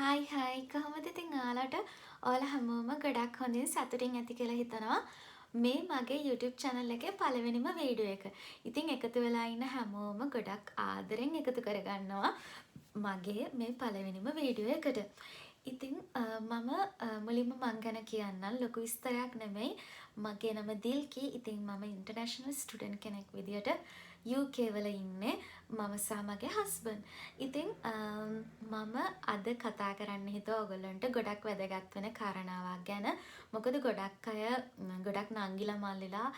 හයි කොහොමද ඉතින් ඔයාලා හැමෝම ගොඩක් හොඳින් සතුටින් ඇති කියලා හිතනවා මේ මගේ YouTube channel එකේ පළවෙනිම වීඩියෝ එක. ඉතින් එකතු වෙලා ඉන්න හැමෝම ගොඩක් ආදරෙන් එකතු කරගන්නවා මගේ මේ පළවෙනිම වීඩියෝ එකට. ඉතින් මම මුලින්ම මං ගැන කියන්නම් ලොකු විස්තරයක් නෙමෙයි. මගේ නම දිල්කි. ඉතින් මම ඉන්ටර්නැෂනල් ස්ටුඩන්ට් කෙනෙක් විදියට UK වල ඉන්නේ මම සහ මගේ හස්බන්ඩ්. ඉතින් මම අද කතා කරන්න හිතුවා ඔයගොල්ලන්ට ගොඩක් වැදගත් වෙන කාරණාවක් ගැන. මොකද ගොඩක් අය ගොඩක් නංගිලා මල්ලිලා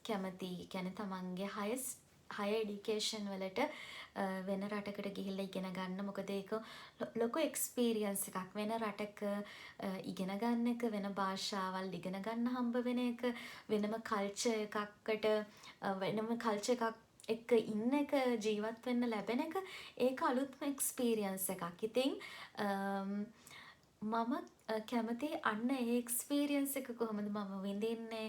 කැමති කියන්නේ තමන්ගේ හයර් එඩියුකේෂන් වලට වෙන රටකට ගිහිල්ලා ඉගෙන ගන්න. මොකද ඒක ලොකු එක්ස්පීරියන්ස් එකක්. වෙන රටක ඉගෙන ගන්න එක, වෙන භාෂාවල් ඉගෙන ගන්න හම්බ වෙන එක, වෙනම කල්චර් එකකට වෙනම කල්චර් එකක් එක්ක ඉන්න එක, ජීවත් වෙන්න ලැබෙන එක, ඒක අලුත්ම එක්ස්පීරියන්ස් එකක්. ඉතින් මම කැමති අන්න ඒ එක්ස්පීරියන්ස් එක කොහොමද මම විඳින්නේ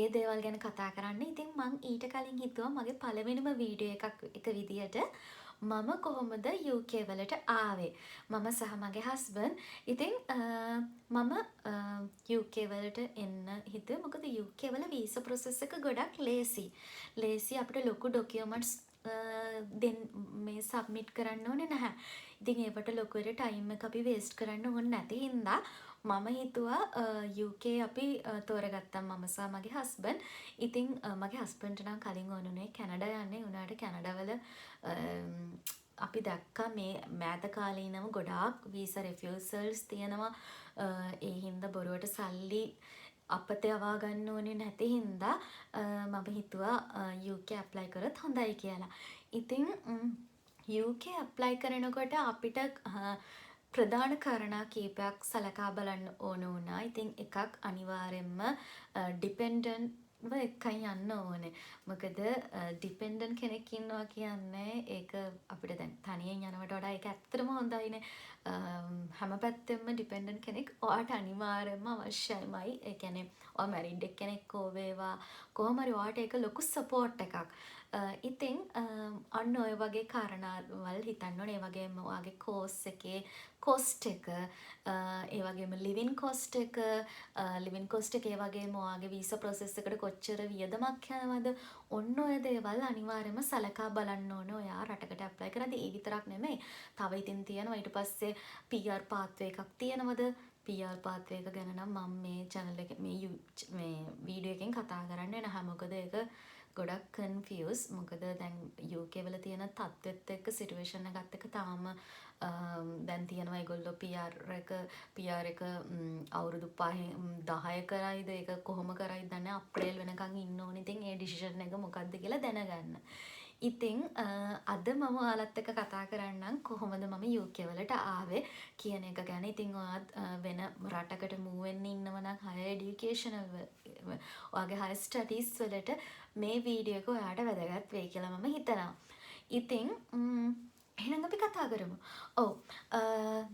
ඒ දේවල් ගැන කතා කරන්න. ඉතින් මං ඊට කලින් හිතුවා මගේ පළවෙනිම වීඩියෝ එක විදියට මම කොහොමද UK වලට ආවේ. මම සහ මගේ හස්බන්ඩ්. ඉතින් මම UK වලට එන්න හිතුවේ මොකද UK වල වීසා ප්‍රොසෙස් එක ගොඩක් ලේසි අපිට ලොකු ඩොකියුමන්ට්ස් මේ සබ්මිට් කරන්න ඕනේ නැහැ. ඉතින් ඒවට ලොකුවට ටයිම් එක අපි වේස්ට් කරන්න ඕනේ නැති හින්දා මම හිතුවා UK අපි තෝරගත්තා මම සහ මගේ හස්බන්ඩ්. ඉතින් මගේ හස්බන්ඩ්ට නම් කලින් ඕනුනේ කැනඩා යන්නේ. උනාට කැනඩාවල අපි දැක්කා මේ මෑත කාලේ ඉඳන්ම ගොඩාක් වීසා රිෆියුසල්ස් තියෙනවා. ඒ හින්දා බොරුවට සල්ලි අපත යවා ගන්න ඕනේ නැති හින්දා මම හිතුවා UK ඇප්ලයි කරොත් හොඳයි කියලා. ඉතින් UK ඇප්ලයි කරනකොට අපිට ප්‍රධාන කාරණා කීපයක් සලකා බලන්න ඕන වුණා. ඉතින් එකක් අනිවාර්යෙන්ම ඩිපෙන්ඩන්ට්ව එකයි යන්න ඕනේ. මොකද ඩිපෙන්ඩන්ට් කෙනෙක් ඉන්නවා කියන්නේ ඒක අපිට දැන් තනියෙන් යනවට වඩා ඒක ඇත්තටම හොඳයිනේ. හැම පැත්තෙම ඩිපෙන්ඩන්ට් කෙනෙක් ඔයාට අනිවාර්යෙන්ම අවශ්‍යයිමයි. ඒ කියන්නේ ඔයා මැරිඩ් කෙනෙක් හෝ වේවා කොහොම හරි ඔයාට ඒක ලොකු සපෝට් එකක්. ඉතින් අන්න ඔය වගේ කාරණාවල් හිතන්න ඕනේ. ඒ වගේම ඔයාගේ කෝස් එකේ කොස්ට් එක, ඒ වගේම ලිවින් කොස්ට් එක, ඒ වගේම ඔයාගේ වීසා ප්‍රොසෙස් එකට කොච්චර වියදමක් යනවද, ඔන්න ඔය දේවල් අනිවාර්යයෙන්ම සලකා බලන්න ඕනේ ඔයා රටකට ඇප්ලයි කරද්දී. ඒ විතරක් නෙමෙයි. තව ඉතින් තියෙනවා ඊට පස්සේ PR පාත්වේ එකක් තියෙනවද? PR පාත්වේ එක ගැන නම් මම මේ channel එකේ මේ වීඩියෝ එකෙන් කතා කරන්නේ නැහැ. මොකද ඒක ගොඩක් කන්ෆියුස්. මොකද දැන් UK වල තියෙන තත්ත්වෙත් එක්ක සිටුේෂන් එකත් එක්ක තාම දැන් තියෙනවා ඒගොල්ලෝ PR එක අවුරුදු 10 කරයිද ඒක කොහොම කරයිද දන්නේ. අප්‍රේල් වෙනකන් ඉන්න ඕනේ. ඉතින් ඒ ඩිසිෂන් එක මොකක්ද කියලා දැනගන්න. ඉතින් අද මම ඔයාලත් එක්ක කතා කරන්නම් කොහොමද මම UK වලට ආවේ කියන එක ගැන. ඉතින් ඔයාත් වෙන රටකට move වෙන්න ඉන්නව නම් higher education ඔයාගේ higher studies වලට මේ වීඩියෝ එක ඔයාට වැදගත් වෙයි කියලා මම හිතනවා. ඉතින් එහෙනම් අපි කතා කරමු. ඔව්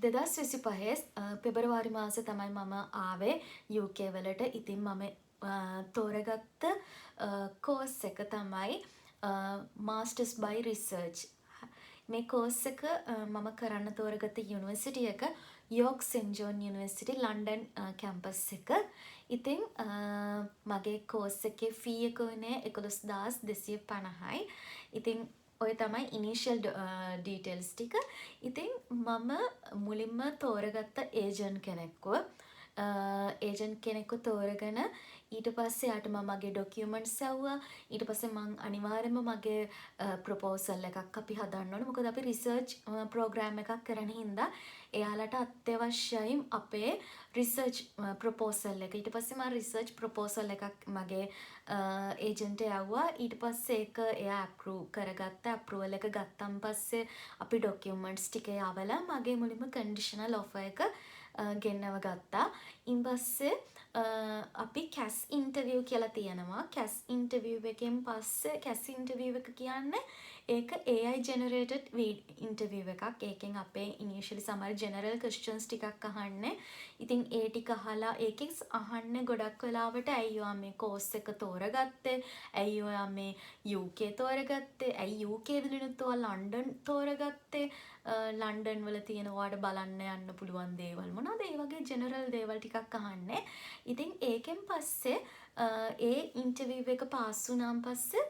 2025 පෙබරවාරි මාසේ තමයි මම ආවේ UK වලට. ඉතින් මම තෝරගත්ත කෝස් එක තමයි Masters by Research. මේ කෝස් එක මම කරන්න තෝරගත්ත යුනිවර්සිටි එක York St John University London campus එක. ඉතින් මගේ කෝස් එකේ ෆී එක උනේ 11250යි. ඉතින් ඔය තමයි ඉනිෂියල් ඩීටේල්ස් ටික. ඉතින් මම මුලින්ම තෝරගත්ත ඒජන්ට් කෙනෙක්ව තෝරගෙන ඊට පස්සේ යාට මම මගේ ඩොකියුමන්ට්ස් ඇව්වා. ඊට පස්සේ මම අනිවාර්යයෙන්ම මගේ ප්‍රොපෝසල් එකක් අපි හදන්න ඕනේ. මොකද අපි රිසර්ච් ප්‍රෝග්‍රෑම් එකක් කරන හින්දා එයාලට අත්‍යවශ්‍යයි අපේ රිසර්ච් ප්‍රොපෝසල් එක. ඊට පස්සේ මම රිසර්ච් ප්‍රොපෝසල් එකක් මගේ ඒජන්ට් ඇව්වා. ඊට පස්සේ ඒක එයා අප්‍රූව් කරගත්තා. අප්‍රූවල් එක ගත්තන් පස්සේ අපි ඩොකියුමන්ට්ස් ටික යවලා මගේ මුලින්ම කන්ඩිෂනල් ඔෆර් එක ගෙන්නව ගත්තා. ඉන් පස්සේ අපි කැස් ඉන්ටර්විව් කියලා තියෙනවා. කැස් ඉන්ටර්විව් එකෙන් පස්සේ කැස් ඉන්ටර්විව් එක කියන්නේ ඒක AI generated ඉන්ටර්විව් එකක්. ඒකෙන් අපේ ඉනිෂියලි සමහර ජෙනරල් ක්වෙස්චන්ස් ටිකක් අහන්නේ. ඉතින් ඒ ටික අහලා ඒකෙන් අහන්නේ ගොඩක් වෙලාවට ඇයි ඔයා මේ කෝස් එක තෝරගත්තේ? ඇයි ඔයා මේ UK තෝරගත්තේ? ඇයි UK විදිහට ඔයා ලන්ඩන් තෝරගත්තේ? ලන්ඩන් වල තියෙන ඔයාට බලන්න යන්න පුළුවන් දේවල් මොනවද? ඒ වගේ ජෙනරල් දේවල් ටිකක් අහන්නේ. ඉතින් ඒකෙන් පස්සේ ඒ ඉන්ටර්විව් එක පාස් වුණාන් පස්සේ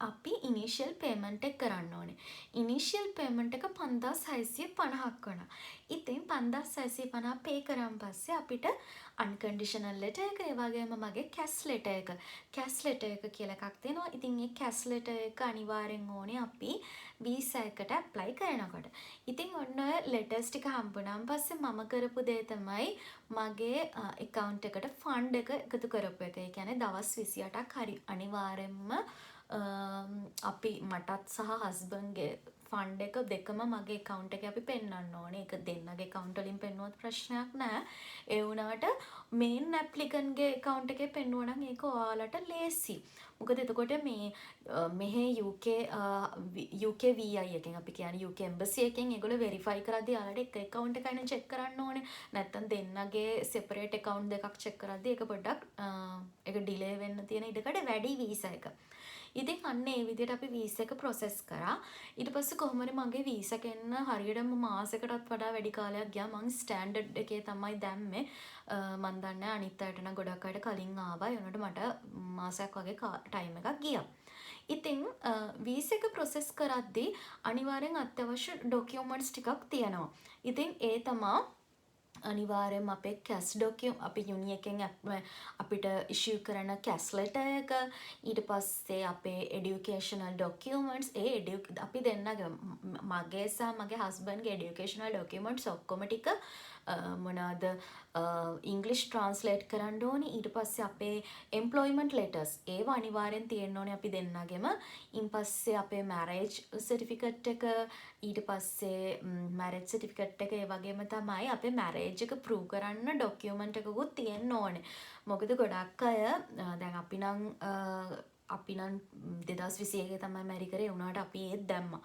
අපි ඉනිෂියල් පේමන්ට් එක කරන්න ඕනේ. ඉනිෂියල් පේමන්ට් එක 5650ක් වුණා. ඉතින් 5650 පේ කරන් පස්සේ අපිට අන්කන්ඩිෂනල් ලෙටර් එක ඒ වගේම මගේ කැස් ලෙටර් එක. කැස් ලෙටර් එක කියලා එකක් තියෙනවා. ඉතින් මේ කැස් ලෙටර් එක අනිවාර්යෙන් ඕනේ අපි වීසා එකට ඇප්ලයි කරනකොට. ඉතින් ඔන්න ඔය ලෙටර්ස් ටික හම්බුනාන් පස්සේ මම කරපු දේ තමයි මගේ account එකට ෆන්ඩ් එක එකතු කරපු එක. ඒ කියන්නේ දවස් 28ක් හරි අනිවාර්යෙන්ම අපි මටත් සහ හස්බන්ඩ්ගේ ෆන්ඩ් එක දෙකම මගේ account එකේ අපි පෙන්වන්න ඕනේ. ඒක දෙන්නගේ account වලින් පෙන්නුවත් ප්‍රශ්නයක් නෑ. ඒ වුණාට මේන් ඇප්ලිකන්ට්ගේ account එකේ පෙන්නුවා නම් ඒක ඔයාලට ලේසි. මොකද එතකොට මේ මෙහි UK VI එකෙන් අපි කියන්නේ UK embassy එකෙන් ඒගොල්ලෝ verify කරද්දී යාලට එක account එකයි නේ check කරන්න ඕනේ. නැත්තම් දෙන්නගේ separate account දෙකක් check කරද්දී ඒක පොඩ්ඩක් ඒක delay වෙන්න තියෙන ඉඩකඩ වැඩි වීසා එක. ඉතින් අන්න ඒ විදිහට අපි වීසා එක process කරා. ඊට පස්සේ කොහොම හරි මගේ වීසා එක එන්න හරියටම මාසයකටත් වඩා වැඩි කාලයක් ගියා. මං ස්ටෑන්ඩඩ් එකේ තමයි දැම්මේ. මන් දන්නේ අනිත් අයට නම් ගොඩක් අයට කලින් ආවා. ඒ වුණාට මට මාසයක් වගේ ටයිම් එකක් ගියා. ඉතින් වීසා එක process කරද්දී අනිවාර්යෙන් අත්‍යවශ්‍ය ඩොකියුමන්ට්ස් ටිකක් තියෙනවා. ඉතින් ඒ තමා අනිවාර්යෙන්ම අපේ කැස් අපි යුනි එකෙන් අපිට ඉෂියු කරන කැස් ලෙටර් එක ඊට පස්සේ අපේ එඩියුකේෂනල් ඩොකියුමන්ට්ස් අපි දෙන්නගේ මගේ සහ මගේ හස්බන්ඩ්ගේ එඩියුකේෂනල් ඩොකියුමන්ට්ස් ඔක්කොම ටික මොනවාද ඉංග්ලිෂ් ට්‍රාන්ස්ලේට් කරන්න ඕනේ. ඊට පස්සේ අපේ එම්ප්ලොයිමන්ට් ලෙටර්ස් ඒව අනිවාර්යෙන් තියෙන්න ඕනේ අපි දෙන්නගෙම. ඊන් පස්සේ අපේ මැරේජ් සර්ටිෆිකේට් එක ඊට පස්සේ මැරේජ් සර්ටිෆිකේට් එක ඒ වගේම තමයි අපේ මැරේජ් එක ප්‍රූව් කරන්න ඩොකියුමන්ට් එකකුත් තියෙන්න ඕනේ. මොකද ගොඩක් අය දැන් අපි නම් 2021 තමයි මැරි කරේ වුණාට අපි ඒත් දැම්මා.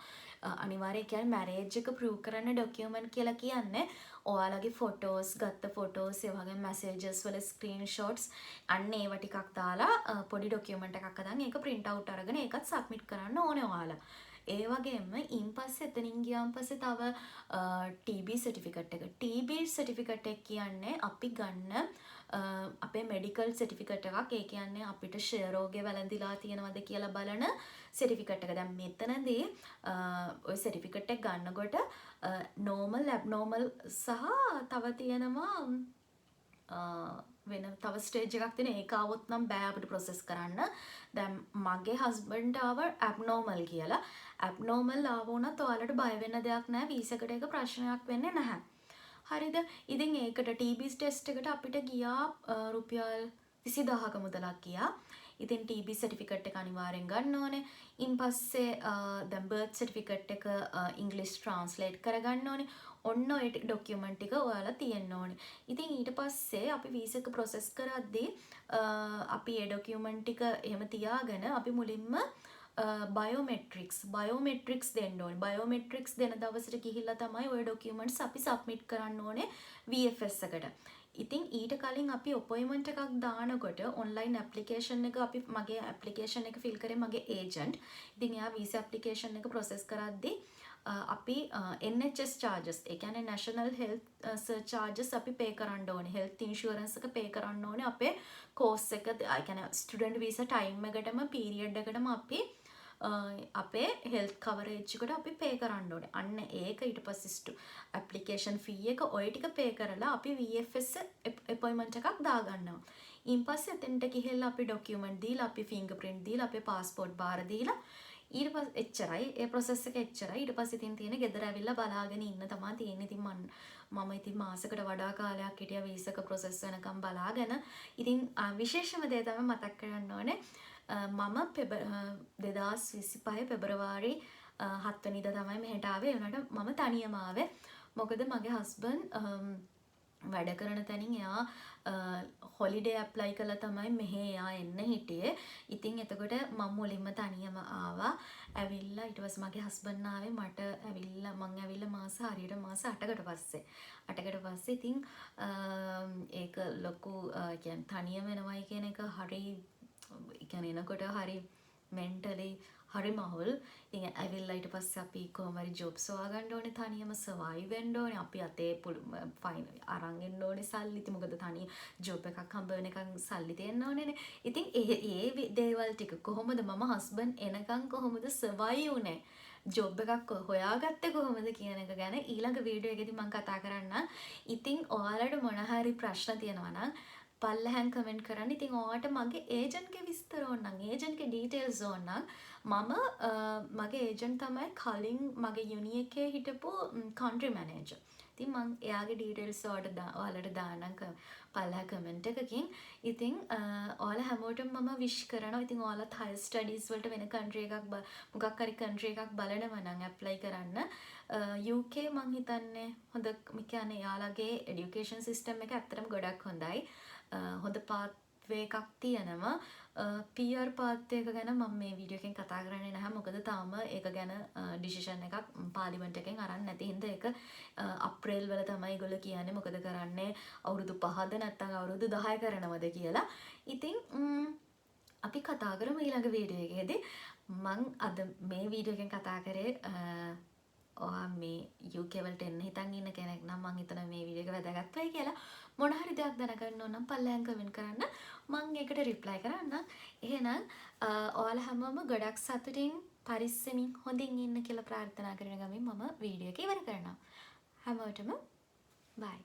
අනිවාර්යයෙන් කියන්නේ මැරේජ් එක ප්‍රූව් කරන්න ඩොකියුමන්ට් කියලා කියන්නේ ඔයාලගේ ෆොටෝස් ගත්ත ෆොටෝස් ඒ වගේ මැසේජස් වල ස්ක්‍රීන්ෂොට්ස් අන්න ඒව ටිකක් දාලා පොඩි ඩොකියුමන්ට් එකක් හදන් ඒක print out අරගෙන ඒකත් සබ්මිට් කරන්න ඕනේ ඔයාලා. ඒ වගේම ඉන් පස්සේ එතනින් ගියාන් පස්සේ තව TB සර්ටිෆිකේට් එක. TB සර්ටිෆිකේට් එක කියන්නේ අපි ගන්න අපේ මෙඩිකල් සර්ටිෆිකේට් එකක්. ඒ කියන්නේ අපිට ෂෙයා රෝගේ වැළඳිලා තියෙනවද කියලා බලන සර්ටිෆිකේට් එක. දැන් මෙතනදී ඔය සර්ටිෆිකේට් එක ගන්නකොට normal abnormal සහ තව තියෙනවා වෙන තව ස්ටේජ් එකක් තියෙන ඒක આવොත් නම් බෑ අපිට ප්‍රොසෙස් කරන්න. දැන් මගේ හස්බන්ඩ් ආව abnormal කියලා. abnormal ආව වුණත් ඔයාලට බය වෙන්න දෙයක් නැහැ. වීසා එකට ඒක ප්‍රශ්නයක් වෙන්නේ නැහැ. හරිද? ඉතින් ඒකට TB ටෙස්ට් එකට අපිට ගියා රුපියල් 20000ක මුදලක් ගියා. ඉතින් TB සර්ටිෆිකේට් එක අනිවාර්යෙන් ගන්න ඕනේ. ඉන් පස්සේ දැන් බර්ත් සර්ටිෆිකේට් එක ඉංග්‍රීසි ට්‍රාන්ස්ලේට් කරගන්න ඕනේ. ඔන්න ඔය ඩොකියුමන්ට් ටික ඔයාලා තියෙන්න ඕනේ. ඉතින් ඊට පස්සේ අපි වීසා එක ප්‍රොසෙස් කරද්දී අපි ඒ ඩොකියුමන්ට් ටික එහෙම තියාගෙන අපි මුලින්ම බයෝමෙට්‍රික්ස් දෙන්න ඕනේ. බයෝමෙට්‍රික්ස් දෙන දවසට ගිහිල්ලා තමයි ඔය ඩොකියුමන්ට්ස් අපි සබ්මිට් කරන්න ඕනේ VFS එකට. ඉතින් ඊට කලින් අපි අපොයින්ට්මන්ට් එකක් දානකොට ඔන්ලයින් ඇප්ලිකේෂන් එක අපි මගේ ඇප්ලිකේෂන් එක ෆිල් කරේ මගේ ඒජන්ට්. ඉතින් එයා වීසා ඇප්ලිකේෂන් එක ප්‍රොසෙස් කරද්දී අපි NHS charges ඒ කියන්නේ national health charges අපි pay කරන්න ඕනේ. health insurance එක pay කරන්න ඕනේ අපේ course එක ඒ කියන්නේ student visa time එකටම period එකටම අපි අපේ health coverage එකට අපි pay කරන්න ඕනේ. අන්න ඒක ඊට පස්සේ application fee එක ඔය ටික pay කරලා අපි VFS appointment එකක් දාගන්නවා. ඊන් පස්සේ එතෙන්ට ගිහිල්ලා අපි document දීලා අපි fingerprint දීලා අපේ passport බාර දීලා ඊට පස්සේ එච්චරයි ඒ process එක එච්චරයි. ඊට පස්සේ ඉතින් තියෙන ගෙදර ඇවිල්ලා බලාගෙන ඉන්න තමයි තියෙන්නේ. ඉතින් මම ඉතින් මාසෙකට වඩා කාලයක් හිටියා වීසා එක process වෙනකම් බලාගෙන. ඉතින් විශේෂම දේ තමයි මතක් කරගන්න ඕනේ. මම 2025 පෙබරවාරි 7 වෙනිදා තමයි මෙහෙට ආවේ. ඒ වුණාට මම තනියම ආවේ. මොකද මගේ හස්බන්ඩ් වැඩ කරන තැනින් එයා හොලිඩේ ඇප්ලයි කළා තමයි මෙහෙ එයා එන්න හිටියේ. ඉතින් එතකොට මම මුලින්ම තනියම ආවා. ඇවිල්ලා ඊට පස්සේ මගේ හස්බන්ඩ් ආවේ මට ඇවිල්ලා මං ඇවිල්ලා මාස හරියට මාස 8කට පස්සේ. 8කට පස්සේ ඉතින් ඒක ලොකු කියන්නේ තනියම වෙනවයි කියන එක හරි කියන්නේ එනකොට හරි මෙන්ටලි හරි මහුල්. ඉතින් ඇවිල්ලා ඊට පස්සේ අපි කොහොම හරි ජොබ්ස් හොයාගන්න ඕනේ තනියම සර්වයිව් වෙන්න ඕනේ. අපි අතේ ෆයින් අරන් එන්න ඕනේ සල්ලි. ඉතින් මොකද තනිය ජොබ් එකක් හම්බ වෙනකන් සල්ලි තියෙන්න ඕනේනේ. ඉතින් ඒ දේවල් ටික කොහොමද මම හස්බන්ඩ් එනකන් කොහොමද සර්වයිව් වුනේ? ජොබ් එකක් හොයාගත්තේ කොහොමද කියන එක ගැන ඊළඟ වීඩියෝ එකේදී මම කතා කරන්නම්. ඉතින් ඔයාලට මොන හරි ප්‍රශ්න තියෙනවා නම් පල්ලෙහාන් කමෙන්ට් කරන්න. ඉතින් ඔයාලට මගේ ඒජන්ට්ගේ විස්තර ඕන නම් ඒජන්ට්ගේ ඩීටේල්ස් ඕන නම් මගේ ඒජන්ට් තමයි කලින් මගේ යුනි එකේ හිටපු කන්ට්‍රි මැනේජර්. ඉතින් මම එයාගේ ඩීටේල්ස් ඔයාලට දාන්නම් පල්ලෙහා කමෙන්ට් එකකින්. ඉතින් ඔයාලා හැමෝටම මම විශ් කරනවා. ඉතින් ඔයාලත් හයර් ස්ටඩීස් වලට වෙන කන්ට්‍රි එකක් මොකක් හරි කන්ට්‍රි එකක් බලනවා නම් ඇප්ලයි කරන්න. UK මං හිතන්නේ හොඳ කියන්නේ එයාලගේ එඩියුකේෂන් සිස්ටම් එක ඇත්තටම ගොඩක් හොඳයි. හොඳ පාත්වේ එකක් තියෙනවා. PR පාත් එක ගැන මම මේ වීඩියෝ එකෙන් කතා කරන්නේ නැහැ. මොකද තාම ඒක ගැන ඩිසිෂන් එකක් පාර්ලිමේන්තු එකෙන් අරන් නැති හින්දා ඒක අප්‍රේල් වල තමයි ඒගොල්ලෝ කියන්නේ මොකද කරන්නේ අවුරුදු 5ද නැත්නම් අවුරුදු 10 කරනවද කියලා. ඉතින් අපි කතා කරමු ඊළඟ වීඩියෝ එකේදී. මම අද මේ වීඩියෝ එකෙන් කතා කරේ ඔයා මේ UK වලට එන්න හිතන් ඉන්න කෙනෙක් නම් මම හිතනවා මේ වීඩියෝ එක වැදගත් වෙයි කියලා. මොන හරි දෙයක් දැනගන්න ඕන නම් පල්ලෙහාන් කමෙන්ට් කරන්න. මම ඒකට රිප්ලයි කරන්නම්. එහෙනම් ඔයාලා හැමෝම ගොඩක් සතුටින් පරිස්සමින් හොඳින් ඉන්න කියලා ප්‍රාර්ථනා කරන ගමන් මම වීඩියෝ එක ඉවර කරනවා. හැමෝටම බයි.